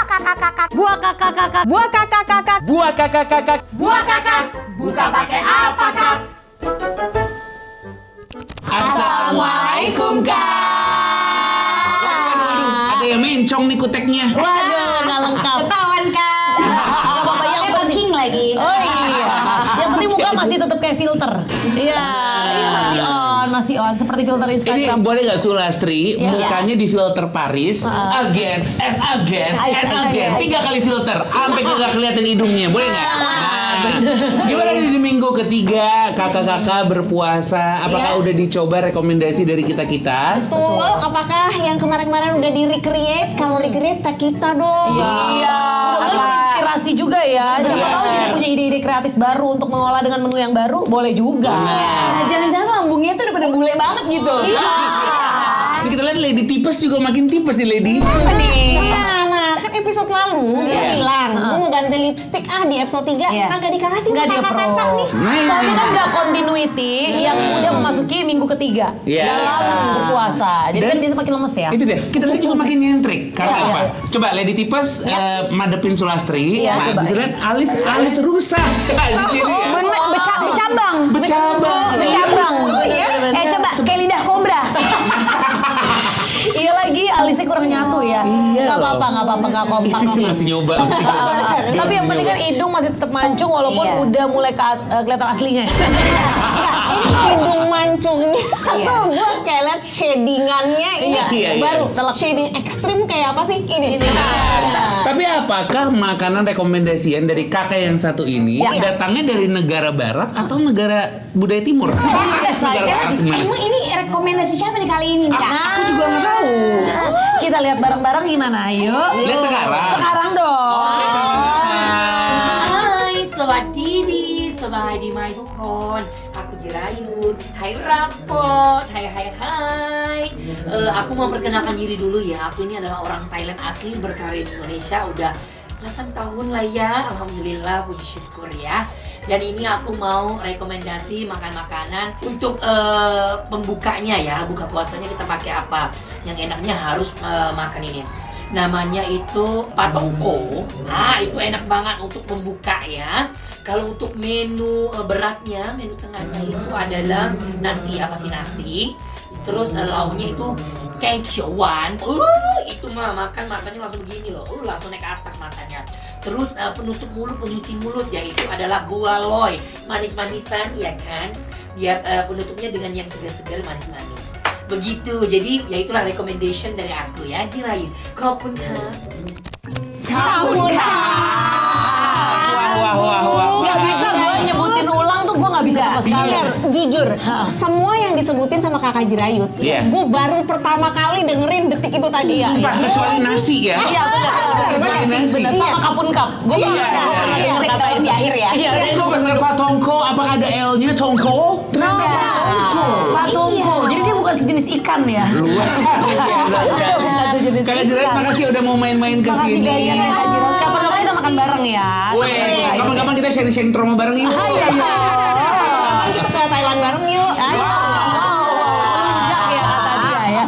Buah kakak kakak. Buah kakak kakak. Buah kakak kakak. Buah kakak kakak. Buah kakak. Buka pakai apa kak? Assalamualaikum Kak. Ada yang mencong nih kuteknya. Waduh, nggak lengkap. Ketahuan Kak. Yang Yang penting lagi. Oh iya. Yang penting muka masih tetap kayak filter. Iya, masih on seperti filter Ini Instagram. boleh nggak Sulastri? Mukanya di filter Paris, again and again and again. 3 kali filter, sampai nggak kelihatan hidungnya. Boleh nggak? Gimana nih di minggu ketiga kakak-kakak berpuasa? Apakah udah dicoba rekomendasi dari kita-kita? Betul. Apakah yang kemarin-kemarin udah di recreate? Kalau recreate tak kita dong. Iya. Inspirasi juga ya. Siapa tahu jadi punya ide-ide kreatif baru untuk mengolah dengan menu yang baru, boleh juga. Nah, jangan-jangan lambungnya tuh udah pada bule banget gitu. Ini kita lihat Lady tipes juga makin tipes nih Lady. Apa nih? Nah, kan episode lalu dia bilang mau ganti lipstick di episode 3 kagak dikasih Nggak sama di kakak approve. nih. Soalnya kan nggak continuity yang udah memasuki minggu ketiga dalam berpuasa. Jadi kan dia semakin lemes ya. Itu deh, kita lihat juga makin nyentrik. Karena Iya. apa? Coba Lady tipes madepin Sulastri. Iya, Mas coba. bisa lihat alis rusak. Di sini ya. Bener, becabang. Becabang. Oh iya? Coba kayak lidah kobra. Iya lagi alisnya kurang nyatu ya. Iya Gak loh. apa-apa, gak kompak sih. Masih nyoba. Tapi yang penting kan hidung masih tetap mancung walaupun udah mulai kelihatan aslinya. Ini hidung mancungnya tuh gue kayak liat shadingannya ini Iya. baru shading ekstrim kayak apa sih ini? Tapi apakah makanan rekomendasian dari kakak yang satu ini datangnya dari negara barat atau negara budaya timur? Negara barat gimana? Emang ini rekomendasi siapa nih kali ini Kak? Aku juga nggak tahu. Kita lihat bareng-bareng gimana, ayo. Lihat sekarang. Sekarang dong. สวัสดีดีสบายดีไหมทุกคนaku Jirayun Hai Rapot Hai aku mau perkenalkan diri dulu ya. Aku ini adalah orang Thailand asli berkarir di Indonesia udah 8 tahun lah ya. Alhamdulillah puji syukur ya. Dan ini aku mau rekomendasi makan-makanan untuk pembukanya ya. Buka puasanya kita pakai apa? Yang enaknya harus makan ini. Namanya itu patongko. Nah, itu enak banget untuk pembuka ya. Kalau untuk menu beratnya, menu tengahnya itu adalah nasi, apa sih nasi? Terus lauknya itu keng wan. Itu mah makan matanya langsung begini loh. Langsung naik ke atas matanya. Terus penutup mulut, pencuci mulut yaitu adalah buah loy. Manis-manisan ya kan? Biar penutupnya dengan yang segar-segar manis-manis. Begitu, jadi ya itulah recommendation dari aku ya, Jirayun. Khopun kak. Wah. Gak bisa gue nyebutin ulang tuh gue gak bisa sama sekali. Jujur, semua yang disebutin sama kakak Jirayut, Iya. gue baru pertama kali dengerin detik itu tadi ya. Kecuali nasi ya. Iya benar. Kecuali nasi. Benar sama kapun kap. Gue Sektor di akhir ya. Iya. Kok pas Pak Tongko, apakah ada L-nya Tongko? Ternyata Patungko. Jadi dia bukan sejenis ikan ya. Kakak Jirayun, makasih udah mau main-main ke Makasih sini. banyak ya Kak Jiran. Kapan-kapan kita makan bareng ya. Weh, kapan-kapan kita sharing-sharing trauma bareng yuk. Kita ke Thailand bareng yuk. Ayo. Lunjak ya kata dia ya.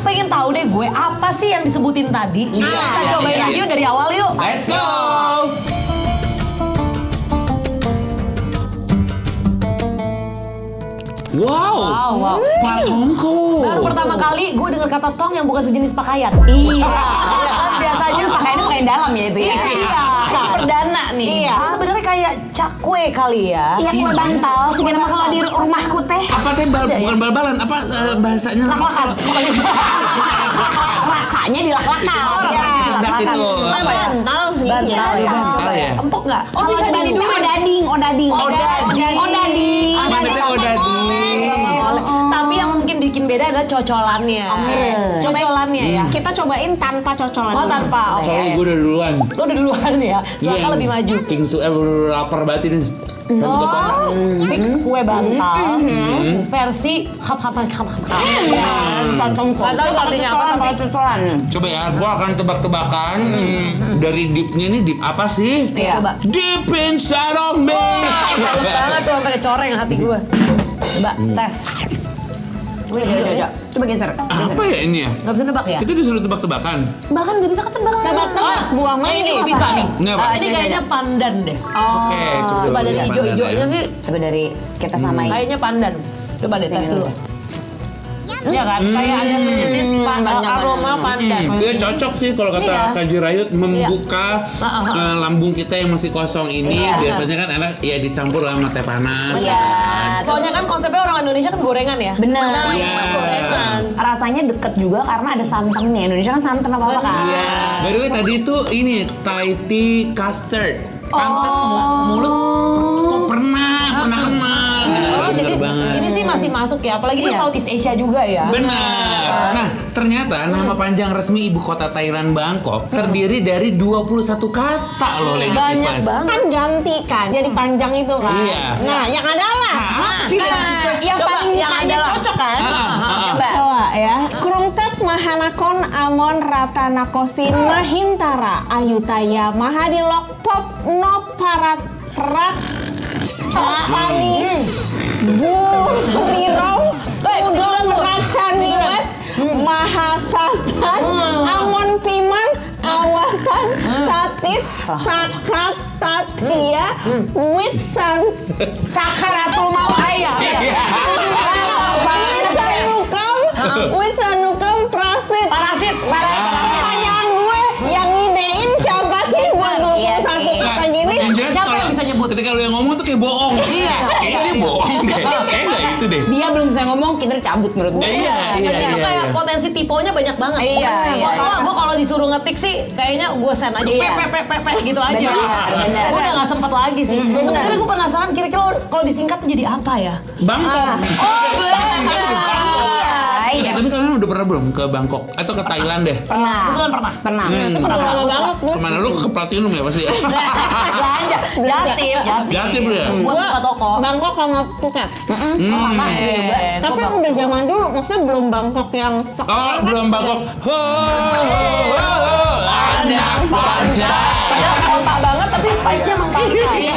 Pengen tahu deh gue apa sih yang disebutin tadi? Kita cobain aja yuk dari awal yuk. Let's go. Wow. Pak Tongko. Baru pertama kali gue denger kata tong yang bukan sejenis pakaian. Iya. Kan biasanya Pakaiannya pakaian dalam ya itu ya. Iya, ini perdana nih. Iya. Ini sebenarnya kayak cakwe kali ya. Iya kayak bantal. Sebenarnya mah kalau di rumahku teh Apa teh bukan bal-balan? Apa bahasanya? Lak-lakan. rasanya dilaklakan. Sedap itu. Bantal sih. Bantal ya. Bantal ya. Empuk nggak? Oh bisa dari dulu odading. Odading. Mantapnya odading. Tapi yang mungkin bikin beda adalah cocolannya. Cocolannya ya. Kita cobain tanpa cocolan. Oh tanpa. Oke. Soalnya gue udah duluan. Lo udah duluan ya. Selangkah lebih maju. Lapar banget ini. Oh, fix kue bantal versi hap. Pantong kok. Bantal itu artinya apa? Cocolan. Coba ya, gua akan tebak-tebakan dari dipnya ini dip apa sih? Iya. Coba. Deep inside of me. Banget tuh sampai kecoreng hati gue. Coba tes. Coba geser. Apa ya ini ya? Gak bisa nebak ya? Kita disuruh tebak-tebakan. Bahkan gak bisa ketebak. Tebak-tebak buah Ini manis. gue bisa nih. Ini apa? Ini kayaknya pandan deh. Oke, Coba dari pandan hijau-hijaunya ya. sih Coba dari kita samain. kayaknya pandan. Coba deh tes Sini dulu. dulu. Iya kan? Kayak ada sejenis aroma pandan. Dia cocok sih kalau kata Iya. Kak Jirayut membuka lambung kita yang masih kosong ini. Iya. Biasanya kan enak ya dicampur sama teh panas. Iya. Soalnya kan konsepnya orang Indonesia kan gorengan ya. Bener. Nah, Iya. gorengan. Rasanya deket juga karena ada santannya. Indonesia kan santan apa-apa kan? Iya. By the way tadi tuh ini Thai tea custard. Pantes mulut kok pernah kenal gitu. Oh, Bener jadi banget. ini sih masih masuk ya, apalagi di Southeast Asia juga ya. Benar. Nah, ternyata nama panjang resmi ibu kota Thailand Bangkok terdiri dari 21 kata loh, Lady Banyak Tipas. banget. Kan ganti kan, jadi panjang itu kan. Iya. Nah, yang adalah Yang Coba, paling yang mukanya adalah- cocok kan? Ah. Coba. Coba ya. Krungtep Mahanakon Amon Ratanakosin Mahintara Ayutaya Mahadilok Pop Noparat Rat Chapani Burirong Udon Racaniwet Mahasatan Amon Piman Awatan Satit Sakat Tatia Witsan Sakaratul maut. Witsanukam Prasit. Parasit. Pertanyaan gue yang idein siapa sih buat Iya 21 sih. kata gini? Yang jelas Siapa kalau- yang bisa nyebut? Ketika lu yang ngomong tuh kayak bohong. Iya. Kayaknya dia bohong deh. Kayaknya nggak itu deh. Dia belum bisa ngomong, kita cabut menurut gue. Iya, iya, Itu iya. kayak iya. potensi tiponya banyak banget. Iya, iya. Gue kalau disuruh ngetik sih, kayaknya gue send aja Iya. pe gitu aja. Benar. Gue udah nggak sempet lagi sih. Sebenarnya gue penasaran kira-kira kalau disingkat tuh jadi apa ya? Bangkok. Iya. Tapi kalian udah pernah belum ke Bangkok atau ke Thailand deh? Pernah. Betulan pernah. Pernah. Lama banget gue. Kemana lu ke Platinum ya pasti ya? Belanja, just tip lu ya? buat buka toko. Bangkok sama Phuket. Sama ada juga. Tapi udah zaman dulu, maksudnya belum Bangkok yang Oh, sekarang. belum Bangkok. Ho, anak panjang. Padahal kota banget tapi spice-nya emang pantai. Iya.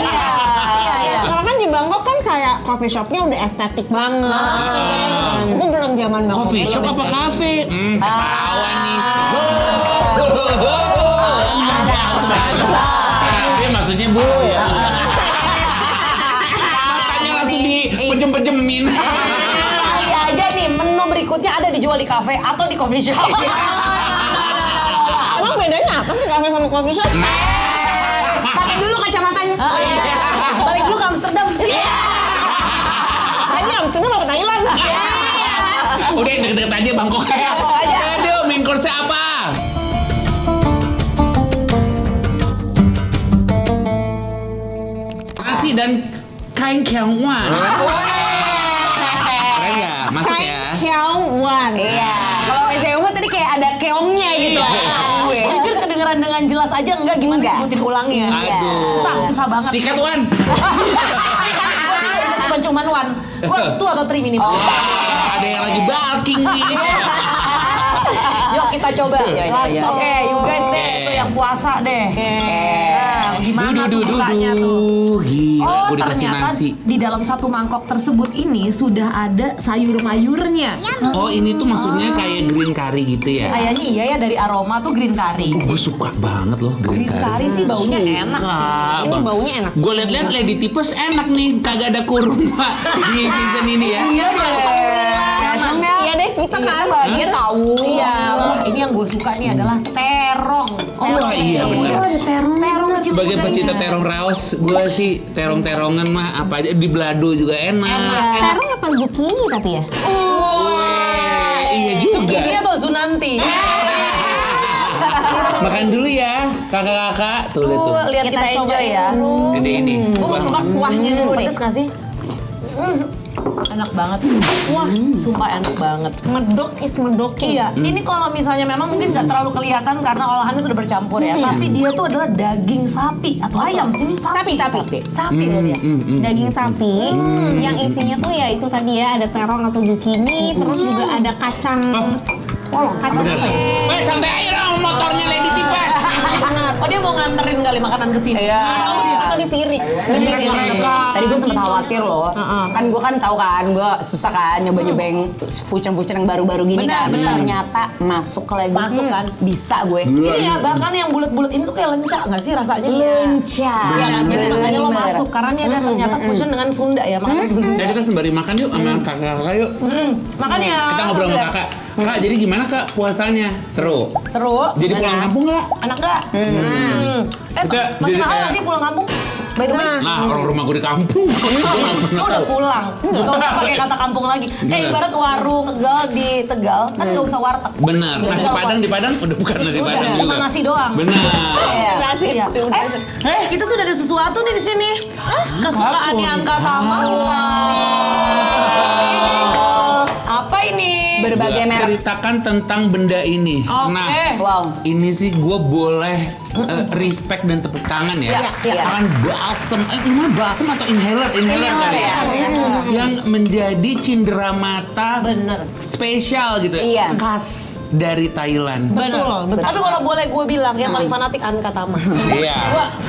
Sekarang kan di Bangkok kan kayak coffee shopnya udah estetik banget. Gue belum zaman Bangkok. Coffee shop apa kafe? Ketahuan nih. Anak panjang. Dia maksudnya bu ya. Matanya langsung dipejem-pejemin. Kali aja nih menu berikutnya ada dijual di kafe atau di coffee shop. Emang bedanya apa sih kafe sama coffee shop? Pakai dulu kacamatanya. Balik dulu ke Amsterdam. Tadi Amsterdam apa Thailand? Udah deket-deket aja Bangkok ya. Aduh, main course-nya apa? Nasi dan kain kiangwan. Keren nggak? Masuk ya? Kiawan. Iya. Kalau saya ngomong tadi kayak ada keongnya gitu. Gue. Jujur kedengeran dengan jelas aja enggak gimana Enggak. sebutin ulangnya. Aduh. Susah banget. Sikat Wan. Cuman one. Gue harus 2 atau 3 minimal. Ada yang lagi bulking nih. Yuk kita coba. Langsung. Oke, you guys deh itu yang puasa deh. Nah, gimana tuh bukanya tuh? Gila, Oh, aku dikasih ternyata nasi. di dalam satu mangkok tersebut ini sudah ada sayur-mayurnya. Oh, ini tuh maksudnya kayak green curry gitu ya? Kayaknya iya ya dari aroma tuh green curry. Gue suka banget loh green Green curry sih baunya enak sih. Ini baunya enak. Gue liat-liat Lady Tipes enak nih, kagak ada kurma di season ini ya. Iya deh. Iya deh, kita kan. Bahagia tahu. Iya, wah ini yang gue suka nih adalah terong. Wah, iya benar. Ada terong. Terong kecil Sebagai mudanya. pecinta terong raos, gue sih terong-terongan mah apa aja di belado juga enak. Terong apa zucchini tapi ya? Iya juga. Ini atau Zunanti? Makan dulu ya, kakak-kakak. Tuh, lihat tuh. Lihat kita enjoy ya. Gede ini. Gue mau coba kuahnya dulu deh. Pedes nggak sih? Enak banget. Wah, sumpah enak banget. Medok is medoki. Iya, ini kalau misalnya memang mungkin nggak terlalu kelihatan karena olahannya sudah bercampur ya. Tapi dia tuh adalah daging sapi atau ayam sih? Ini sapi. Sapi loh dia. Daging sapi yang isinya tuh ya itu tadi ya ada terong atau zucchini, terus juga ada kacang. Kacang Bener. apa ya? Weh, santai aja dong motornya Lady Tipes. Benar. Oh dia mau nganterin kali makanan ke sini. Iya. Atau disirik. Tadi gue sempet khawatir loh. Kan gue kan tahu kan, gue susah kan nyoba-nyoba yang fusion-fusion yang baru-baru gini kan. Ternyata masuk lagi. Masuk kan? Bisa gue. Iya, bahkan yang bulat-bulat itu kayak lencak nggak sih rasanya? Lencah. Iya, jadi makanya lo Bener. masuk karena ini ada ternyata fusion dengan Sunda ya, makanan Sunda. Jadi kita sembari makan yuk sama kakak-kakak yuk. Makanya Kita ngobrol sama kakak. Kak, jadi gimana kak puasanya? Seru? Seru. Jadi pulang kampung nggak? Anak nggak? Kita Masih jadi mahal nggak kayak- sih pulang kampung? By the way, Nah, orang rumah gue di kampung. lo udah pulang. Gak usah pakai kata kampung lagi. Kayak ibarat warung Tegal di Tegal, kan gak usah warteg. Bener, nasi padang di Padang udah bukan nasi Udah, padang cuma juga. nasi doang. Bener. Nasi. Iya. Kita sudah ada sesuatu nih di sini. Kesukaannya Angka Tama. Apa ini? Berbagai merek. Ceritakan tentang benda ini. Oke. Nah, Wow. ini sih gue boleh respect dan tepuk tangan ya. Iya. Kan balsam, ini balsam atau inhaler kali ya. Yang menjadi cenderamata Bener. spesial gitu. Iya. Khas dari Thailand. Betul. Tapi kalau boleh gue bilang yang paling fanatik Angka Tama. Iya.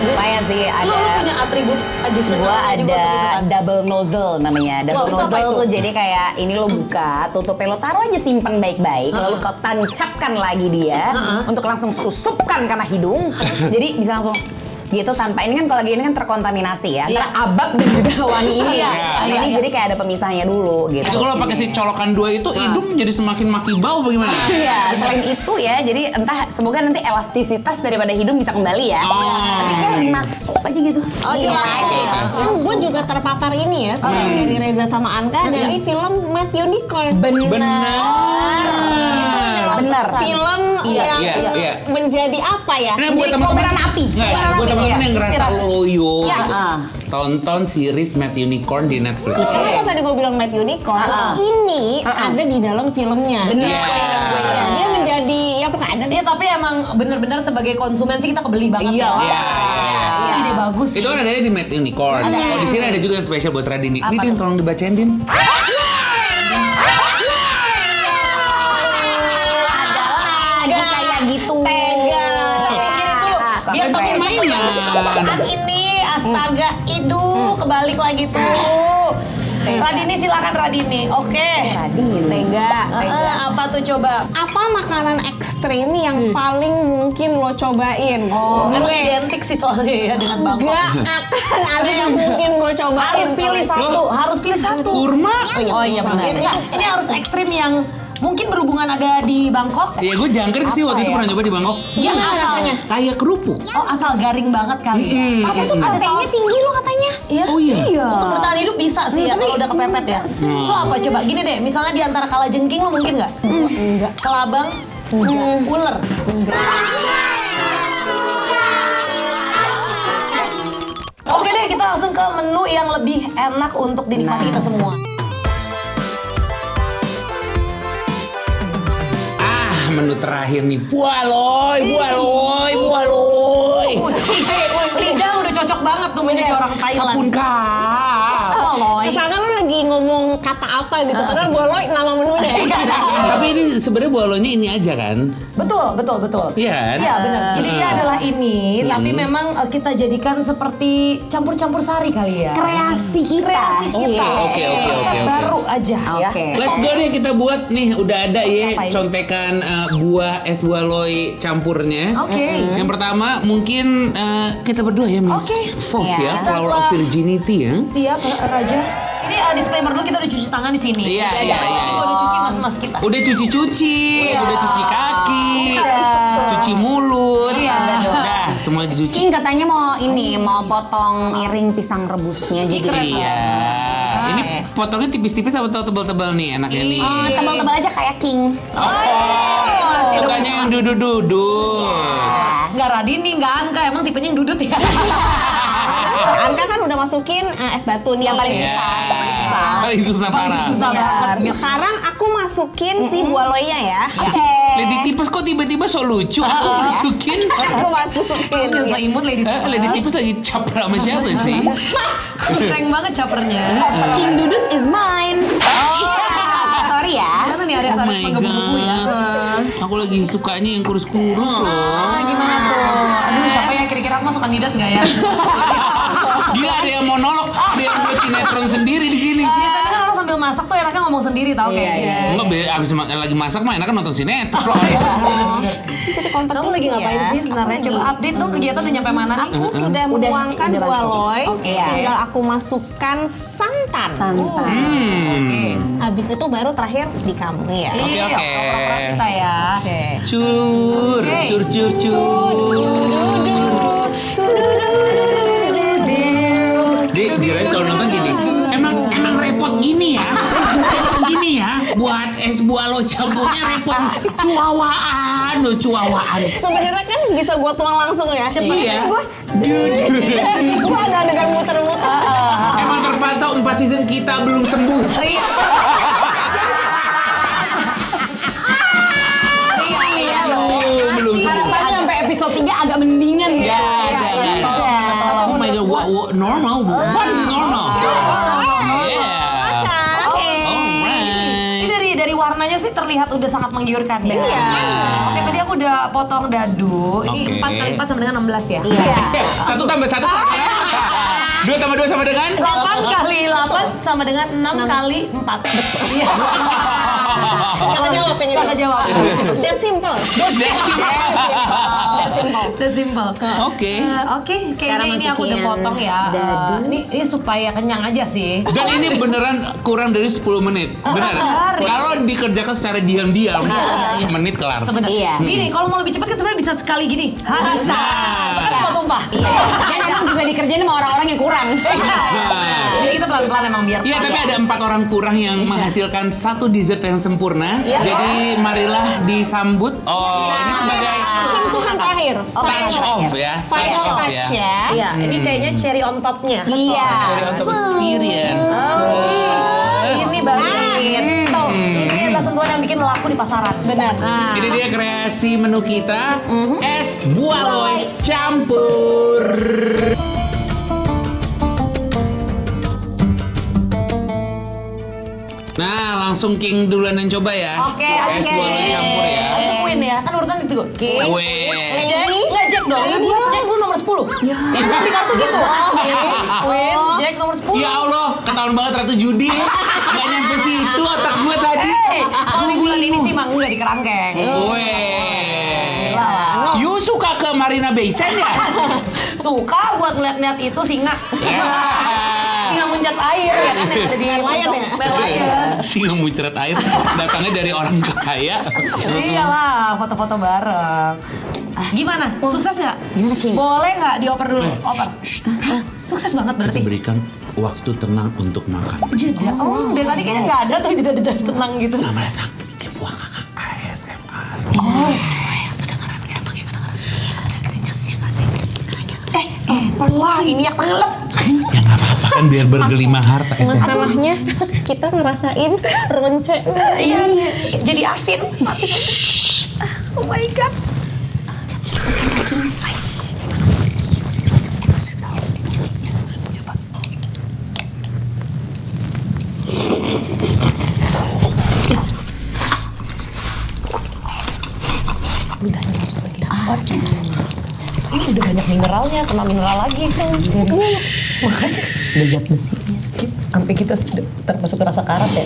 Lumayan sih Lu ada. punya atribut additional Gua juga ada gitu kan? double nozzle namanya. Double Wow, itu apa nozzle itu? tuh jadi kayak ini lo buka, tutupnya lo taruh aja simpen baik-baik, lalu kau tancapkan lagi dia untuk langsung susupkan karena hidung. Jadi bisa langsung gitu tanpa ini kan kalau lagi ini kan terkontaminasi ya antara abab dan juga wangi ini Iya, ya. iya, Nah, ini iya. jadi kayak ada pemisahnya dulu gitu. Itu kalau pakai si colokan dua itu hidung jadi semakin maki bau bagaimana? Iya, selain itu ya, jadi entah semoga nanti elastisitas daripada hidung bisa kembali ya. Tapi kayak lebih masuk aja gitu. Oh, iya. Gue juga terpapar ini ya sama dari Reza sama Anka dari film Matt Unicorn. Bener. Film Iya, yang iya. menjadi apa ya? Nah, buat Menjadi teman-teman kobaran api. Nggak, buat teman-teman yang ngerasa loyo, Iya. tonton series Matt Unicorn di Netflix. Kenapa tadi gue bilang Matt Unicorn? Ini ada di dalam filmnya. Bener. Iya, dia menjadi ya pokoknya ada. Iya tapi emang bener-bener sebagai konsumen sih kita kebeli banget. Iya. Ya. Ini ide bagus. Itu kan ada di Matt Unicorn. Kalau di sini ada juga yang spesial buat Radini. Ini Din, tolong dibacain Din. Ada kayak gitu. Biar Suka pakai mainan. Kan ini astaga idu kebalik lagi tuh. Radini silakan Radini. Oke. Tega. Apa tuh coba? Apa makanan ekstrim yang paling mungkin lo cobain? Kan identik sih soalnya ya dengan Bangkok. Gak akan ada yang mungkin gue cobain. Harus pilih satu, harus pilih satu. Kurma? Oh iya benar. Ini harus ekstrim yang mungkin berhubungan ada di Bangkok. Iya, gue jangkrik sih waktu itu pernah nyoba di Bangkok. Yang asalnya. Kayak kerupuk. Oh asal garing banget kali ya. Apa sih proteinnya tinggi lo katanya? Iya. Oh iya. Untuk bertahan hidup bisa sih ya kalau udah kepepet ya. Lo apa coba gini deh, misalnya di antara kalajengking lo mungkin nggak? Enggak. Kelabang? Enggak. Ular? Oke deh, kita langsung ke menu yang lebih enak untuk dinikmati kita semua. Menu terakhir nih. Bualoy. Lidah udah cocok banget tuh menjadi orang Thailand. Kapun kak. Loy. Kesana lo lagi ngomong kata apa gitu, padahal boloi nama menunya. Tapi ini sebenarnya bualoynya ini aja kan? Betul. Iya kan? Iya benar. Jadi dia adalah ini, tapi memang kita jadikan seperti campur-campur sari kali ya. Kreasi kita. Kreasi kita. Oke. Resep baru aja ya. Oke. Let's go deh kita buat nih udah ada ya Apa ini? contekan buah es bualoy campurnya. Oke. Yang pertama mungkin kita berdua ya Miss Oke. Fov ya, Iya. Flower of Virginity ya. Siap Raja. Ini disclaimer dulu kita udah cuci tangan di sini. Iya. Kita udah cuci mas-mas kita. Udah cuci-cuci, udah cuci kaki, cuci mulut, udah semua dicuci. King katanya mau potong miring pisang rebusnya jadi. Iya. Ini potongnya tipis-tipis atau tebal-tebal nih enaknya nih. Oh, tebal-tebal aja kayak King. Sukanya yang duduk-duduk. Nggak Radini, nggak Anka. Emang tipenya yang dudut ya? Anka kan udah masukin es batu nih. Yang paling Iya. susah. Paling susah parah. Susah banget. Sekarang aku masukin si bualoynya ya. Oke. Lady Tipes kok tiba-tiba so lucu? Aku masukin. Aku masukin. Yang imut Lady Lady Tipes lagi caper sama siapa sih? Keren banget capernya. King Dudut is mine. Sorry ya. Gimana nih Oh Arya Saris my menggebu-gebu ya? god. Aku lagi sukanya yang kurus-kurus loh. Gimana tuh? Aduh siapa masuk kandidat nggak ya? Gila, ada yang monolog, ada yang buat sinetron sendiri di sini. Biasanya kan orang sambil masak tuh enaknya ngomong sendiri tau kayaknya. Enggak, abis lagi masak mah enakan nonton sinetron. Kamu lagi ngapain sih sebenarnya? Coba update tuh kegiatan udah nyampe mana nih? Aku sudah menuangkan udah buah masuk. loy, Iya. tinggal aku masukkan santan. Habis itu baru terakhir di kamu ya. Oke, Iya, oke. orang-orang kita ya. Cur, cur, cur, cur. Dirayu kalau nonton gini, emang repot gini ya? Repot gini ya? Buat es buah lo campurnya repot. Cuawaan. Sebenarnya kan bisa gua tuang langsung ya. Cepet Iya. Gua ada dengan muter-muter. Emang terpantau 4 season kita belum sembuh. Iya. Belum sembuh. Harapannya sampai episode 3 agak mendingan gitu. Ya. Oh my god, what normal? What is normal? Yeah. Ini Alright. dari warnanya sih terlihat udah sangat menggiurkan ya. Iya. Oke, tadi aku udah potong dadu. Ini Oke. 4 kali 4 sama dengan 16 ya? Iya. 1 tambah 1 sama dengan 2 tambah 2 sama dengan 8 kali 8 sama dengan 6 kali 4. Iya. Nggak kejawab yang itu. Nggak kejawab. That simple. That's simple. Oke. Oke, kayaknya ini aku udah masukin potong ya. dadu. Ini supaya kenyang aja sih. Dan ini beneran kurang dari 10 menit. Bener. Kalau dikerjakan secara diam-diam, semenit kelar. Sebenarnya. Iya. Gini, kalau mau lebih cepat kan sebenarnya bisa sekali gini. Bisa. Nah. Kan tumpah. Iya. Dan emang juga dikerjain sama orang-orang yang kurang. Jadi kita pelan-pelan emang biar Iya, pas. tapi ada 4 orang kurang yang menghasilkan satu dessert yang sempurna. Iya. Jadi marilah disambut. Oh, ini sebagai Sentuhan terakhir. touch off ya. Final Touch off touch ya. ya. Iya, ini kayaknya cherry on top-nya. Iya. Untuk experience. Ini baru Gitu. Ini adalah sentuhan yang bikin laku di pasaran. Benar. Nah, Ini dia kreasi menu kita. Es buah loy campur. Nah, langsung King duluan yang coba ya. Oke, Es buah loy campur ya. Langsung Queen ya, kan urutan itu gue. King. Weh. Jack, enggak Jack dong. Jack gue nomor 10. Ya. Itu di kartu gitu. Queen, Jack nomor 10. Ya Allah, ketahuan banget Ratu Judi. Gak nyampe situ otak gue tadi. Kalau di bulan ini sih Mang enggak di kerangkeng. Weh. Lah. You suka ke Marina Bay Sands ya? Suka buat ngeliat-ngeliat itu singa. Singa muncrat air ya kan yang ada di Merlion ya? Merlion. Singa muncrat air datangnya dari orang kaya. Iyalah, foto-foto bareng. Gimana? Sukses nggak? Gimana, King? Boleh nggak dioper dulu? Oper. Sukses banget berarti. Berikan waktu tenang untuk makan. Jeda. Oh, dari tadi kayaknya nggak ada tuh jeda-jeda tenang gitu. Nama datang di buah kakak ASMR. Wah, ini yang tenggelam. Ya nggak apa-apa kan biar bergelima harta. Masalahnya kita ngerasain ronce. Iya, jadi asin. Oh my god. Ini udah banyak mineralnya, kena mineral lagi kan. Makanya Ada zat besinya. sampai kita termasuk rasa karat ya.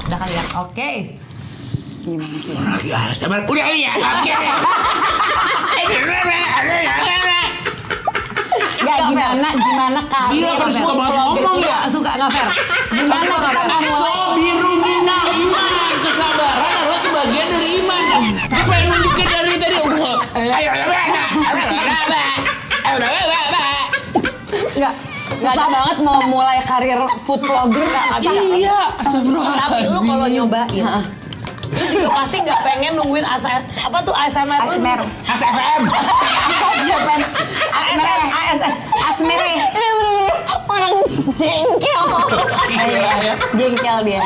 Udah kali ya, oke. Gimana, King? Lagi ASMR. Udah lihat. Oke. Gak gimana kalian? Dia kan suka banget ngomong ya. Suka nggak fair. Gimana kita mau mulai? Sobiru minal iman. Kesabaran adalah sebagian dari iman. Dia pengen nunjukin dari tadi. Ayo. Enggak. Susah banget mau mulai karir food vlogger nggak bisa. Iya. Tapi lu kalau nyobain, lu juga pasti nggak pengen nungguin apa tuh ASMR? Asmer. ASFM. Asmere. Orang jengkel. Jengkel dia.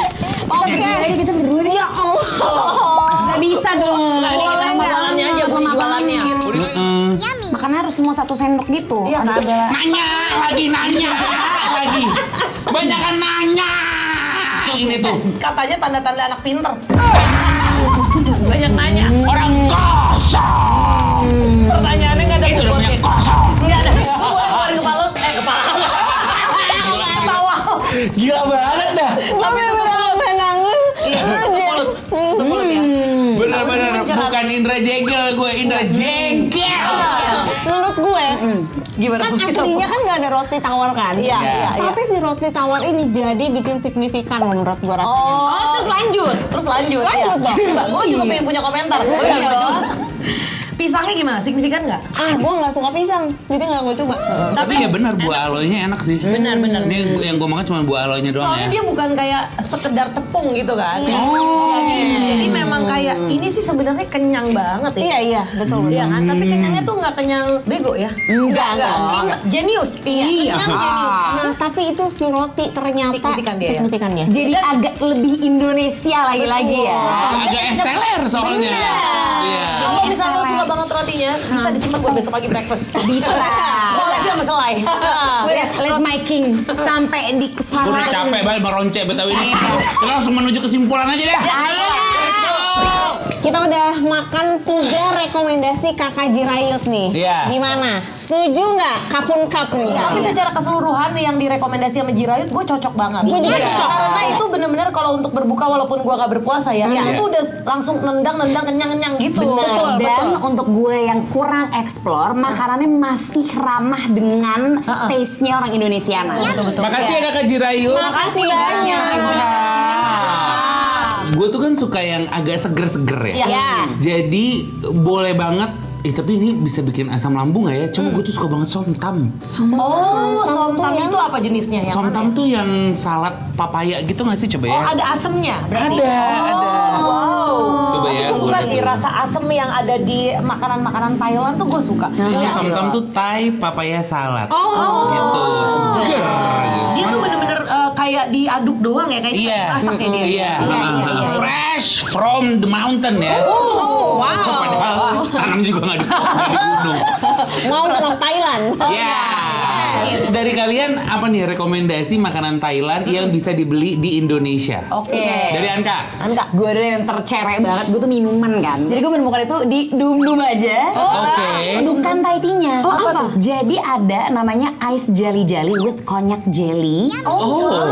Oke. Kita berdua. Ya Allah. Gak bisa dong. Nah, ini kita makanannya aja, Bu, jualannya. Makannya harus semua 1 sendok gitu. Iya, Ada kan? segala. Nanya lagi. Banyakan nanya. Ini tuh Katanya tanda-tanda anak pinter. Banyak nanya. orang kosong. Indra jengkel. Menurut gue, Gimana? kan aslinya kan nggak ada roti tawar kan? Iya, iya. Tapi si roti tawar ini jadi bikin signifikan menurut gue rasanya. Oh, terus lanjut. Terus lanjut ya. Lanjut dong. Coba, gue juga pengen punya komentar. Boleh nggak Iya gua coba? dong. Pisangnya gimana? Signifikan nggak? Gue nggak suka pisang, jadi nggak gue coba. Tapi ya benar buah aloynya enak sih. Benar. Ini yang gue makan cuma buah aloynya doang Soalnya ya. dia bukan kayak sekedar tepung gitu kan. Jadi memang kayak ini sih sebenarnya kenyang banget ya. Iya, betul. Iya kan? Tapi kenyangnya tuh nggak kenyang bego ya. Enggak. Jenius. Iya. Kenyang jenius. Nah, tapi itu si roti ternyata Signifikan dia ya? signifikan dia. Jadi agak lebih Indonesia lagi-lagi ya. Agak esteller soalnya. Iya. Kalau misalnya lo suka banget rotinya, bisa disimpan buat besok pagi breakfast. Bisa. Boleh juga sama selai. Let my king sampai di Gue kesana. udah capek banget meronce betawi ini. Kita langsung menuju kesimpulan aja deh. Ayo. Kita udah makan 3 rekomendasi Kakak Jirayut nih. Iya. Gimana? Setuju nggak? Kapun cup nih. Tapi secara keseluruhan nih yang direkomendasi sama Jirayut, gue cocok banget. Gue juga cocok. Karena itu bener-bener kalau untuk berbuka walaupun gue gak berpuasa ya, itu udah langsung nendang-nendang kenyang-kenyang gitu. Benar. Dan untuk gue yang kurang explore, makanannya masih ramah dengan taste-nya orang Indonesiana. Makasih ya Kak Jirayut. Makasih banyak. Gue tuh kan suka yang agak seger-seger ya. Iya. Jadi boleh banget. Tapi ini bisa bikin asam lambung gak ya? Cuma gue tuh suka banget somtam. Oh, somtam itu apa jenisnya? Yang Somtam mana ya? tuh yang salad papaya gitu gak sih? Coba ya. Oh, ada asemnya berarti? Ada. Wow. Coba ya. Aku suka boleh. sih rasa asem yang ada di makanan-makanan Thailand tuh gue suka. Ini somtam tuh Thai papaya salad. Gitu. Seger gitu. Dia tuh bener-bener kayak diaduk doang ya, kayak Iya. masak ya dia. Iya. iya. Fresh from the mountain ya. Oh, wow. Padahal tanam juga nggak di gunung. Mau ke Thailand. Ya. Dari kalian apa nih rekomendasi makanan Thailand yang bisa dibeli di Indonesia? Oke. Dari Anka. Gue dulu yang tercerek banget, gue tuh minuman kan. Jadi gue menemukan itu di Dum Dum aja. Oke. Bukan Thai tea-nya. apa tuh? Jadi ada namanya ice jelly jelly with konyak jelly.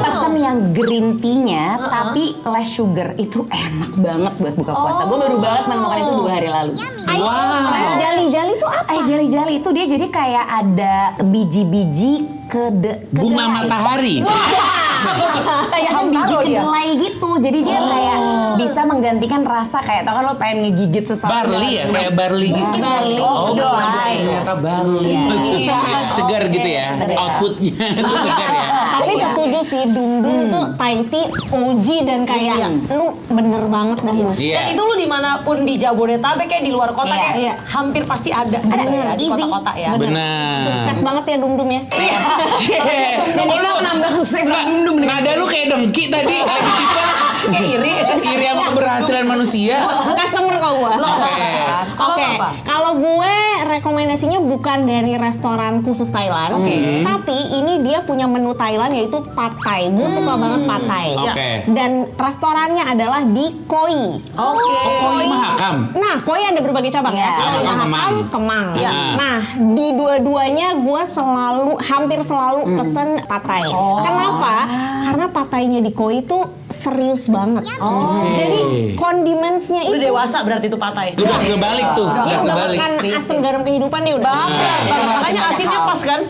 Pesan yang green tea-nya tapi less sugar. Itu enak banget buat buka puasa. Gue baru banget menemukan itu 2 hari lalu. Wow. Es jali-jali tuh apa? Ice jelly jelly itu dia jadi kayak ada biji-biji Bunga matahari. kayak biji kedelai gitu. Jadi dia kayak bisa menggantikan rasa kayak tau kan lo pengen ngegigit sesuatu. Barley ya, kayak barley gitu. Barley. Oh, Kedelai. ternyata barley. Iya. Segar gitu ya. Segar. Outputnya itu segar ya. Tapi setuju sih, Dum tuh Thai tea OG dan kayak lu bener banget dah lu. Iya. Dan itu lu dimanapun di Jabodetabek kayak di luar kota Iya. kayak hampir pasti ada gitu ya, di Easy. kota-kota ya. Benar. Sukses banget ya Dum ya. Dan dia mau nambah sukses dan dum-dum dengan Nada lu kayak dengki tadi lagi tipes. Iri. Iri sama keberhasilan manusia. Customer kok gua. Oke. Oke, Apa? kalau gue rekomendasinya bukan dari restoran khusus Thailand, tapi ini dia punya menu Thailand yaitu Pad Thai. Gue suka banget Pad Thai. Oke. Dan restorannya adalah di Koi. Oke. Koi Mahakam. Nah, Koi ada berbagai cabang ya. Iya. Ada Mahakam, Mahakam, Kemang. Iya. Nah, di dua-duanya gue hampir selalu pesen Pad Thai. Kenapa? Karena Pad Thai-nya di Koi itu serius banget. Jadi kondimennya Udah itu dewasa berarti itu patai. Udah kebalik tuh. Udah udah kebalik. makan asam garam kehidupan nih udah. Makanya asinnya pas kan?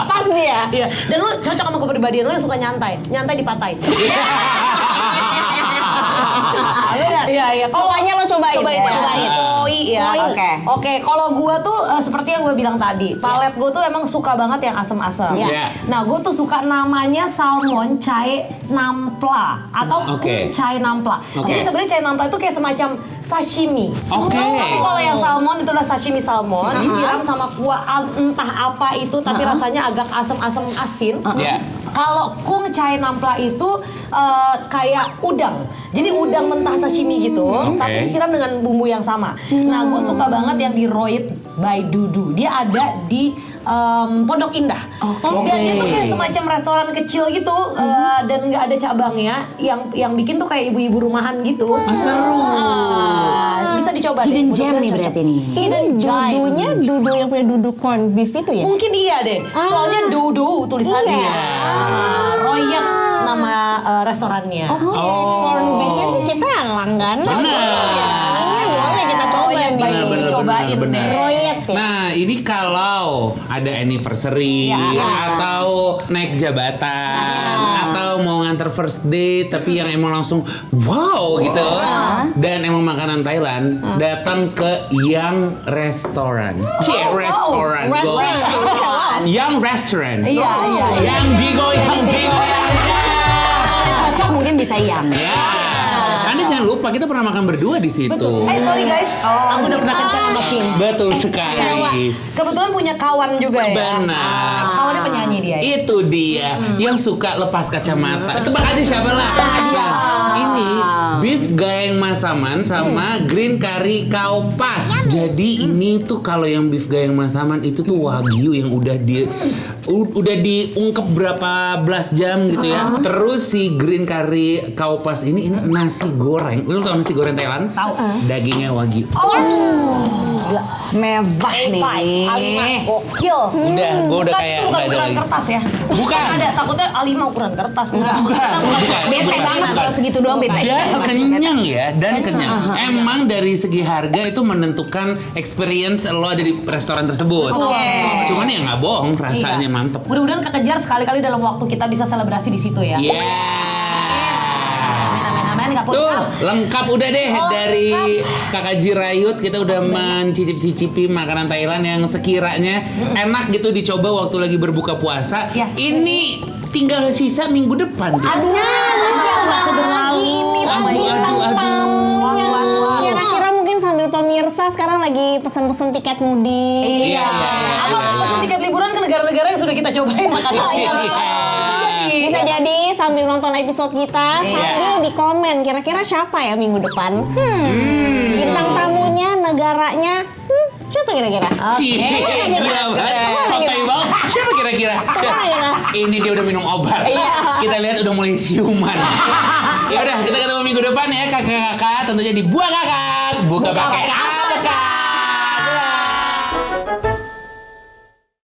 Pas dia. Iya. Dan lu cocok sama kepribadian lu yang suka nyantai. Nyantai di patai. Iya, iya. Pokoknya lo cobain. Cobain, ya. cobain. Koi ya. Koi. Oke. Oke, kalau gua tuh seperti yang gue bilang tadi, palet gua tuh emang suka banget yang asem-asem. Iya. Nah, gua tuh suka namanya salmon chai nampla atau Oke. kung chai nampla. Oke. Jadi sebenarnya chai nampla itu kayak semacam sashimi. Oke. Tapi kalau yang salmon itu adalah sashimi salmon, disiram sama kuah entah apa itu, tapi rasanya agak asem-asem asin. Iya. Kalau kung chai nampla itu kayak udang. Jadi udang mentah sashimi gitu, tapi disiram dengan bumbu yang sama. Nah, gue suka banget yang di Roid by Dudu. Dia ada di Pondok Indah. Dan itu kayak semacam restoran kecil gitu, dan nggak ada cabangnya. Yang bikin tuh kayak ibu-ibu rumahan gitu. Seru. Bisa dicoba. Hidden deh, gem mudah-mudahan nih cocok. berarti nih. Hidden gem. Dudunya dudu yang punya dudu corn beef itu ya? Mungkin iya deh. Soalnya Dudu tulisannya. Iya. Royek nama restorannya. Corn beefnya sih kita langganan. Benar. cobain benar. deh. Royet ya. Nah, ini kalau ada anniversary atau naik jabatan atau mau nganter first date tapi yang emang langsung wow gitu dan emang makanan Thailand, datang ke Yang Restoran. Restoran. Yang Restaurant. Iya. Yang digoyang. Cocok mungkin bisa yang. Anda jangan lupa kita pernah makan berdua di situ. Sorry guys, aku udah pernah kencan sama Kim. Betul sekali. Kebetulan punya kawan juga ya. Benar. Kawannya penyanyi dia. Ya? Itu dia yang suka lepas kacamata. Tebak aja siapa lah. Nah, ini beef goreng masaman sama green curry kaupas. Jadi ini tuh kalau yang beef goreng masaman itu tuh wagyu yang udah diungkep berapa belas jam gitu ya. Terus si green curry kaupas ini nasi goreng. Lu tau nasi goreng Thailand? Tahu. Dagingnya wagyu. Mewah nih. A5 gokil. Gue udah kayak Bukan nggak ada ukuran lagi. kertas ya. Bukan. Ada takutnya A5 ukuran kertas. Bukan. Bete banget kalau segitu doang bete. Dan kenyang ya, dan kenyang. Emang dari segi harga itu menentukan experience lo ada di restoran tersebut. Cuman ya nggak bohong, rasanya mantep. Mudah-mudahan kekejar sekali-kali dalam waktu kita bisa selebrasi di situ ya. Iya. Amin, Kak Tuh, Puspa. lengkap udah deh dari Kakak Jirayut. Kita udah mencicip-cicipi makanan Thailand yang sekiranya enak gitu dicoba waktu lagi berbuka puasa. Yes. Ini tinggal sisa minggu depan. Aduh, Waktu berlalu. Kira-kira mungkin sambil pemirsa sekarang lagi pesen-pesen tiket mudik. Iya. Atau pesen tiket liburan ke negara-negara yang sudah kita cobain makannya. Bisa jadi sambil nonton episode kita sambil di komen kira-kira siapa ya minggu depan. Bintang tamunya, negaranya, siapa kira-kira? Gila banget. Sotoy banget. Siapa kira-kira? Ini dia udah minum obat. Kita lihat udah mulai siuman. Ya udah, kita ketemu minggu depan ya kakak-kakak. Tentunya di Buah Kakak. Buka pakai apa, Kak?